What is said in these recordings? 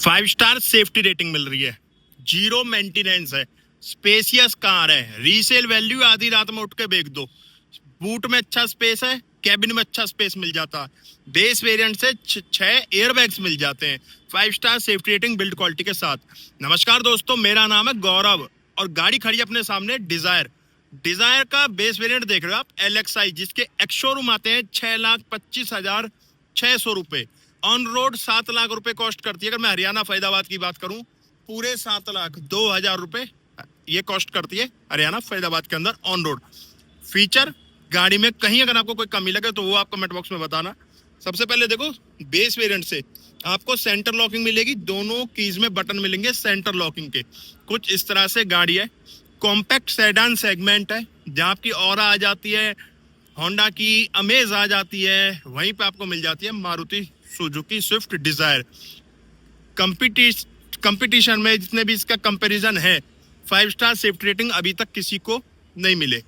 5 star safety rating मिल रही है, zero maintenance है, स्पेसियस कार है, रीसेल वैल्यू आधी रात में उठ के बेच दो, बूट में अच्छा स्पेस है, कैबिन में अच्छा स्पेस मिल जाता है, बेस वेरिएंट से 6 एयरबैग्स मिल जाते हैं, 5 star safety rating build quality के साथ। नमस्कार दोस्तों, मेरा नाम है गौरव और गाड़ी खड़ी अपने सामने डिजायर। डिजायर का बेस वेरिएंट देख रहे हो आप, LXI, जिसके एक्स शोरूम आते हैं 6,25,600 रुपए, ऑन रोड 7 लाख रुपए कॉस्ट करती है। अगर मैं हरियाणा फैजाबाद की बात करूं, पूरे 7,02,000 रुपए ये कॉस्ट करती है हरियाणा फैजाबाद के अंदर ऑन रोड। फीचर गाड़ी में कहीं अगर आपको कोई कमी लगे तो वो आप कमेंट बॉक्स में बताना। सबसे पहले देखो, बेस वेरिएंट से आपको सेंटर लॉकिंग मिलेगी, दोनों कीज में बटन मिलेंगे सेंटर लॉकिंग के। कुछ इस तरह से गाड़ी है, कॉम्पैक्ट सेडान सेगमेंट है, जहां आपकी ऑरा आ जाती है, होंडा की अमेज आ जाती है, वहीं पे आपको मिल जाती है Maruti Suzuki Swift Dzire. Competition में जितने भी इसका कंपैरिजन है, 5 स्टार सेफ्टी रेटिंग अभी तक किसी को नहीं मिले।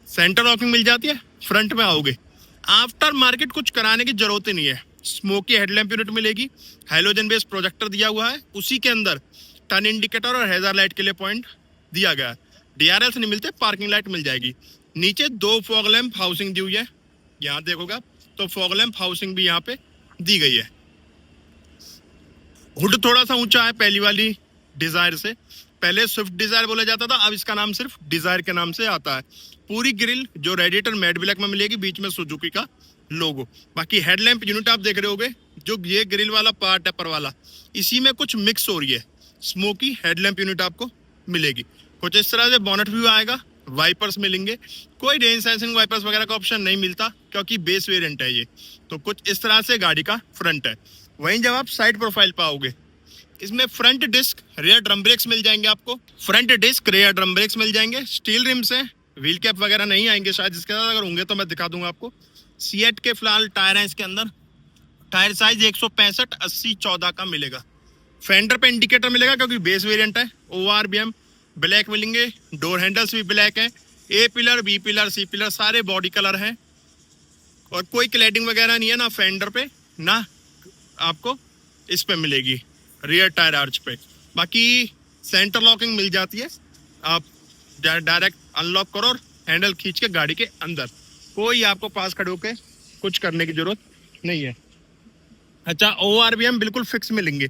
सेंटर लॉकिंग मिल जाती है, फ्रंट में आओगे, आफ्टर मार्केट कुछ कराने की जरूरत ही नहीं है। स्मोकी हेडलैम्प यूनिट मिलेगी, हैलोजन बेस्ड प्रोजेक्टर दिया हुआ है, उसी के अंदर टर्न इंडिकेटर और हैजार्ड लाइट के लिए पॉइंट दिया गया है। DRLs नहीं मिलते, पार्किंग लाइट मिल जाएगी। नीचे 2 फॉग लैंप हाउसिंग दी हुई है, यहाँ देखोगे आप तो फॉग लैंप हाउसिंग भी यहाँ पे दी गई है। हुड थोड़ा सा ऊंचा है पहली वाली डिजायर से, पहले स्विफ्ट डिजायर बोला जाता था, अब इसका नाम सिर्फ डिजायर के नाम से आता है। पूरी ग्रिल जो रेडिएटर मैट ब्लैक में मिलेगी, बीच में सुजुकी का लोगो। बाकी हेडलैम्प यूनिट आप देख रहे होगे, जो ये ग्रिल वाला पार्ट है पर वाला, इसी में कुछ मिक्स हो रही है, स्मोकी हेडलैम्प यूनिट आपको मिलेगी। कुछ इस तरह से बॉनेट व्यू आएगा, वाइपर्स मिलेंगे। कोई रेन सेंसिंग वाइपर्स वगैरह का ऑप्शन नहीं मिलता क्योंकि बेस वेरिएंट है ये। तो कुछ इस तरह से गाड़ी का फ्रंट है। वहीं जब आप साइड प्रोफाइल पाओगे, इसमें front disc rear drum brakes मिल जाएंगे आपको, front disc rear drum brakes मिल जाएंगे, स्टील रिम्स है, व्हील कैप वगैरह नहीं आएंगे शायद, इसके साथ अगर होंगे तो मैं दिखा दूंगा आपको। सीएट के फिलहाल टायर हैं इसके अंदर, टायर साइज 165/80/14 का मिलेगा। फेंडर पे इंडिकेटर मिलेगा क्योंकि बेस वेरिएंट है। ORBM ब्लैक मिलेंगे, डोर हैंडल्स भी ब्लैक हैं, A pillar, B pillar, C pillar सारे बॉडी कलर हैं, और कोई क्लैडिंग वगैरह नहीं है ना फेंडर पे, ना आपको इस पे मिलेगी रियर टायर आर्च पे। बाकी सेंटर लॉकिंग मिल जाती है, आप डायरेक्ट अनलॉक करो और हैंडल खींच के गाड़ी के अंदर, कोई आपको पास खड़े होके कुछ करने की जरूरत नहीं है। अच्छा, ORBM बिल्कुल फिक्स मिलेंगे,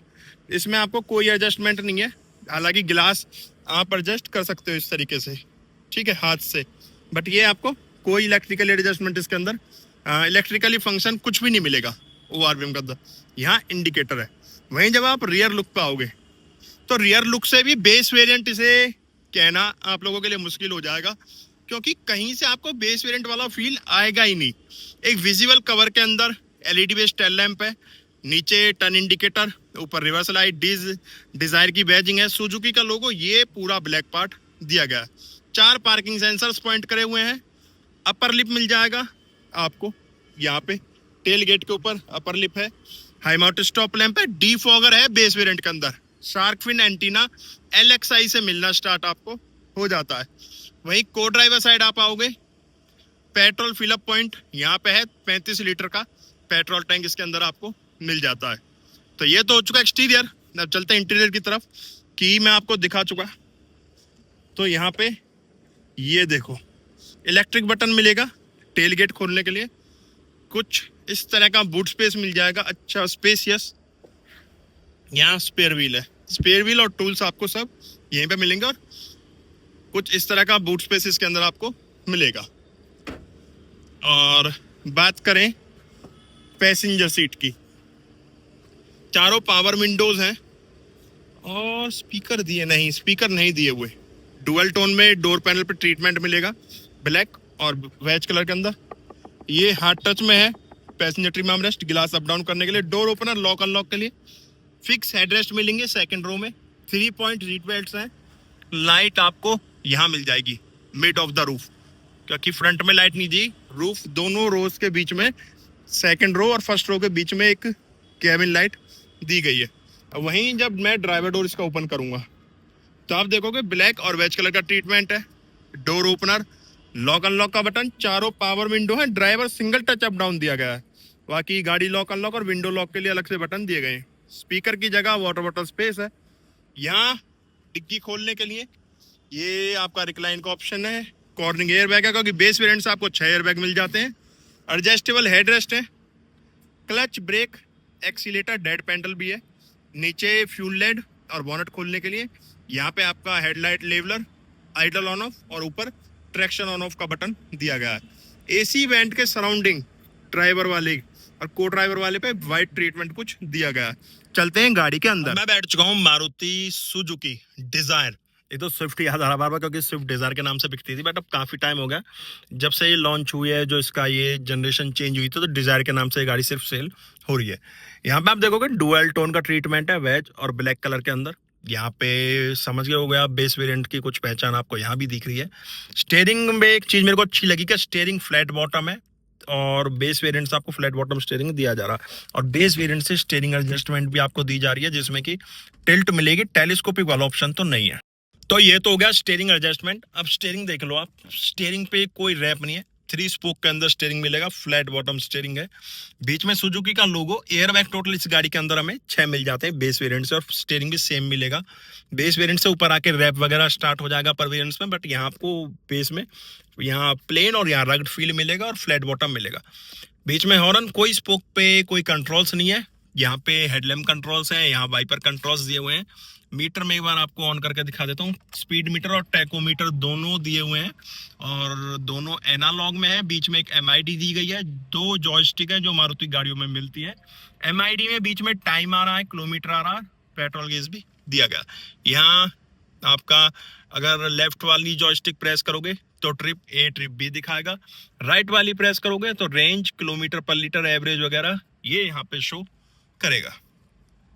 इसमें आपको कोई एडजस्टमेंट नहीं है। हालांकि गिलास आप एडजस्ट कर सकते हो इस तरीके से, ठीक है, हाथ से, बट ये आपको कोई इलेक्ट्रिकल एडजस्टमेंट इसके अंदर, इलेक्ट्रिकली फंक्शन कुछ भी नहीं मिलेगा ORBM का अंदर। यहाँ इंडिकेटर है। वहीं जब आप रियर लुक पे आओगे, तो रियर लुक से भी बेस वेरिएंट इसे कहना आप लोगों के लिए मुश्किल हो जाएगा, क्योंकि कहीं से आपको बेस वेरिएंट वाला फील आएगा ही नहीं। एक विजिबल कवर के अंदर LED बेस्ड टेल लैंप है, नीचे टर्न इंडिकेटर, ऊपर रिवर्स लाइट, डिजायर की बैजिंग है, सुजुकी का लोगो, ये पूरा ब्लैक पार्ट दिया गया है। 4 पार्किंग सेंसर्स पॉइंट करे हुए हैं। अपर लिप मिल जाएगा आपको यहाँ पे, टेल गेट के ऊपर अपर लिप है, हाई माउंट स्टॉप लैंप है, डीफॉगर है बेस वेरिएंट के अंदर, शार्क फिन एंटीना LXI से मिलना स्टार्ट आपको हो जाता है। वहीं को ड्राइवर साइड आप आओगे, पेट्रोल फिलअप पॉइंट यहाँ पे है, 35 लीटर का पेट्रोल टैंक इसके अंदर आपको मिल जाता है। तो ये तो हो चुका एक्सटीरियर। अब चलते हैं इंटीरियर की तरफ, की मैं आपको दिखा चुका। तो यहाँ पे ये देखो, इलेक्ट्रिक बटन मिलेगा टेल गेट खोलने के लिए, कुछ इस तरह का बूट स्पेस मिल जाएगा, अच्छा स्पेसियस। यहाँ स्पेयर व्हील है, स्पेयर व्हील और टूल्स आपको सब यहीं पे मिलेंगे, और कुछ इस तरह का बूट स्पेस इसके अंदर आपको मिलेगा। और बात करें पैसेंजर सीट की, चारों पावर विंडोज हैं, और स्पीकर नहीं दिए हुए। डुअल टोन में डोर पैनल पे ट्रीटमेंट मिलेगा, ब्लैक और वेज कलर के अंदर। ये हार्ड टच में है, पैसेंजर ट्रिम आर्मरेस्ट, गिलास अप डाउन करने के लिए, डोर ओपनर, लॉक अनलॉक के लिए। फिक्स हेडरेस्ट मिलेंगे सेकंड रो में, 3 पॉइंट सीट बेल्ट हैं। लाइट आपको यहाँ मिल जाएगी मिड ऑफ द रूफ, क्योंकि फ्रंट में लाइट नहीं दी, रूफ दोनों रोज के बीच में, सेकंड रो और फर्स्ट रो के बीच में एक कैबिन लाइट दी गई है। वहीं जब मैं ड्राइवर डोर इसका ओपन करूंगा तो आप देखोगे ब्लैक और वेज कलर का ट्रीटमेंट है, डोर ओपनर, लॉक अनलॉक का बटन, चारों पावर विंडो है, driver single touch up down दिया गया है। बाकी गाड़ी लॉक अनलॉक और विंडो लॉक के लिए अलग से बटन दिए गए हैं। स्पीकर की जगह वाटर बॉटल स्पेस है। यहाँ डिग्गी खोलने के लिए ये आपका रिक्लाइन का ऑप्शन है। कॉर्निंग एयर बैग है, क्योंकि बेस वेरिएंट से आपको 6 एयर बैग मिल जाते हैं। एडजस्टेबल हेड रेस्ट है। Clutch, brake, accelerator, dead pedal भी है। नीचे फ्यूल लेड और बोनट खोलने के लिए यहाँ पे आपका headlight leveller, idle on off और ऊपर ट्रैक्शन ऑन ऑफ का बटन दिया गया है। एसी वेंट के सराउंडिंग ड्राइवर वाले और को ड्राइवर वाले पे वाइट ट्रीटमेंट कुछ दिया गया है। चलते हैं गाड़ी के अंदर। मैं बैठ चुका हूँ मारुति सुजुकी डिजायर। ये तो स्विफ्ट याद आ रहा बार बार, क्योंकि स्विफ्ट डिजायर के नाम से बिकती थी, बट अब काफी टाइम हो गया जब से ये लॉन्च हुई है, जो इसका ये जनरेशन चेंज हुई थी, तो डिजायर के नाम से ये गाड़ी सिर्फ सेल हो रही है। यहाँ पे आप देखोगे डुअल टोन का ट्रीटमेंट है, वेज और ब्लैक कलर के अंदर। यहाँ पे समझ गए हो गया, बेस वेरिएंट की कुछ पहचान आपको यहाँ भी दिख रही है। स्टेयरिंग में एक चीज मेरे को अच्छी लगी कि स्टेयरिंग फ्लैट बॉटम है और बेस वेरिएंट से आपको फ्लैट बॉटम स्टीयरिंग दिया जा रहा है, और बेस वेरिएंट से स्टीयरिंग एडजस्टमेंट भी आपको दी जा रही है, जिसमें कि टिल्ट मिलेगी। टेलीस्कोपिक वाला ऑप्शन तो नहीं है। तो ये तो हो गया स्टीयरिंग एडजस्टमेंट। अब स्टीयरिंग देख लो आप, स्टीयरिंग पे कोई रैप नहीं है, 3 स्पोक के अंदर स्टीयरिंग मिलेगा, फ्लैट बॉटम स्टीयरिंग है। बीच में सुजुकी का लोगो। एयर बैग टोटल इस गाड़ी के अंदर हमें 6 मिल जाते हैं बेस वेरिएंट से, और स्टीयरिंग भी सेम मिलेगा। बेस वेरिएंट से ऊपर आके रैप वगैरह स्टार्ट हो जाएगा पर वेरिएंट्स में, बट यहाँ आपको बेस में यहाँ प्लेन और यहाँ रग्ड फील मिलेगा और फ्लैट बॉटम मिलेगा। बीच में हॉर्न, कोई स्पोक पे कोई कंट्रोल्स नहीं है। यहाँ पे हेडलैम्प कंट्रोल्स हैं, यहाँ वाइपर कंट्रोल्स दिए हुए हैं। मीटर में एक बार आपको ऑन करके दिखा देता हूँ। स्पीड मीटर और टैकोमीटर दोनों दिए हुए हैं और दोनों एनालॉग में है। बीच में एक MID दी गई है। 2 जॉयस्टिक है जो मारुति गाड़ियों में मिलती है। MID में बीच में टाइम आ रहा है, किलोमीटर आ रहा है, पेट्रोल गेज भी दिया गया। यहाँ आपका अगर लेफ्ट वाली जॉयस्टिक प्रेस करोगे तो ट्रिप भी दिखाएगा। राइट वाली प्रेस करोगे तो रेंज, किलोमीटर पर लीटर, एवरेज वगैरह ये यहाँ पे शो करेगा।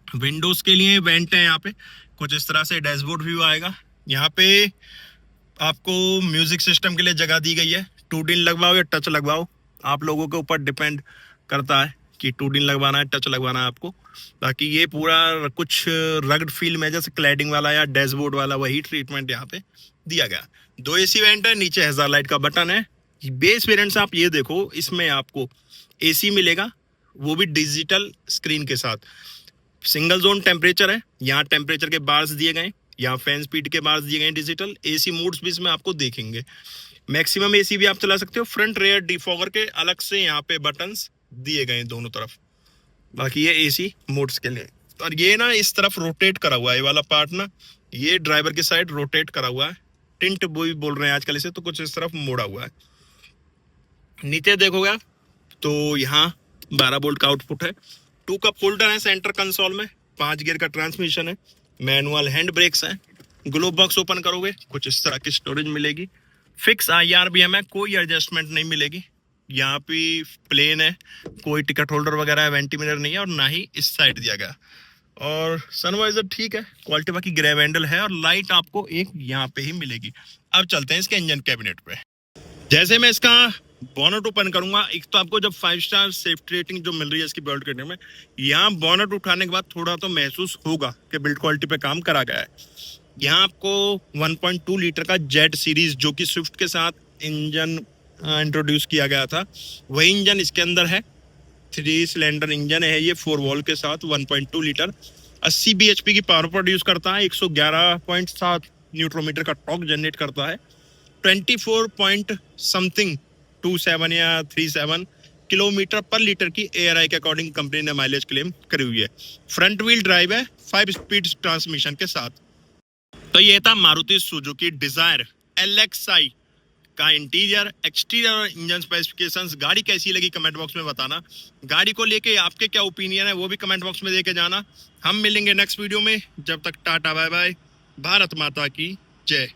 विंडोज के लिए वेंट है यहाँ पे, कुछ इस तरह से डैशबोर्ड व्यू आएगा। यहाँ पे आपको म्यूजिक सिस्टम के लिए जगह दी गई है। 2 डिन लगवाओ या टच लगवाओ, आप लोगों के ऊपर डिपेंड करता है कि 2 डिन लगवाना है, टच लगवाना है आपको। बाकी ये पूरा कुछ रग्ड फील में जैसे क्लैडिंग वाला या डैशबोर्ड वाला वही ट्रीटमेंट यहाँ पे दिया गया। 2 AC वेंट है, नीचे हैजार्ड लाइट का बटन है। बेस वेरिएंट से आप ये देखो, इसमें आपको AC मिलेगा, वो भी डिजिटल स्क्रीन के साथ। सिंगल जोन टेम्परेचर है, यहाँ टेम्परेचर के बार्स दिए गए, यहाँ फैन स्पीड के बार्स दिए गए डिजिटल। AC मोड्स भी इसमें आपको देखेंगे। मैक्सिमम AC भी आप चला सकते हो। फ्रंट रेयर डिफॉगर के अलग से यहाँ पे बटन्स दिए गए दोनों तरफ। बाकी ये AC मोड्स के लिए। और ये ना इस तरफ रोटेट करा हुआ है, ये वाला पार्ट ना, ये ड्राइवर की साइड रोटेट करा हुआ है। टिंट बॉय बोल रहे हैं आजकल इसे, तो कुछ इस तरफ मोड़ा हुआ है। नीचे देखोगे तो यहाँ 12 वोल्ट का आउटपुट है। 2 कप होल्डर है सेंटर कंसोल में। 5 गियर का ट्रांसमिशन है। मैनुअल हैंड ब्रेक्स है। ग्लोब बॉक्स ओपन करोगे कुछ इस तरह की स्टोरेज मिलेगी। फिक्स IRBM है, कोई एडजस्टमेंट नहीं मिलेगी। यहाँ पे प्लेन है, कोई टिकट होल्डर वगैरह वेंटी मिरर नहीं है, और ना ही इस साइड दिया गया। और सनवाइजर ठीक है, क्वालिटी बाकी ग्रैब हैंडल है, और लाइट आपको एक यहाँ पे ही मिलेगी। अब चलते हैं इसके इंजन कैबिनेट पे। जैसे मैं इसका बोनट ओपन करूंगा, एक तो आपको जब 5 स्टार सेफ्टी रेटिंग जो मिल रही है इसकी बिल्ड करने में, यहाँ बोनट उठाने के बाद थोड़ा तो महसूस होगा कि बिल्ड क्वालिटी पे काम करा गया है। यहाँ आपको 1.2 लीटर का जेट सीरीज, जो कि स्विफ्ट के साथ इंजन इंट्रोड्यूस किया गया था, वही इंजन इसके अंदर है। 3 सिलेंडर इंजन है ये 4 वॉल्व के साथ। 1.2 लीटर 80 bhp की पावर प्रोड्यूस करता है। 111.7 न्यूट्रन मीटर का टॉर्क जनरेट करता है। 24 पॉइंट समथिंग 27 या 37 किलोमीटर पर लीटर की ARI के अकॉर्डिंग कंपनी ने माइलेज क्लेम करी हुई है। फ्रंट व्हील ड्राइव है 5 स्पीड ट्रांसमिशन के साथ। तो ये था मारुति सुजुकी डिजायर LXi का इंटीरियर, एक्सटीरियर और इंजन स्पेसिफिकेशंस। गाड़ी कैसी लगी कमेंट बॉक्स में बताना। गाड़ी को लेके आपके क्या ओपिनियन है वो भी कमेंट बॉक्स में देके जाना। हम मिलेंगे नेक्स्ट वीडियो में, जब तक टाटा बाय बाय। भारत माता की जय।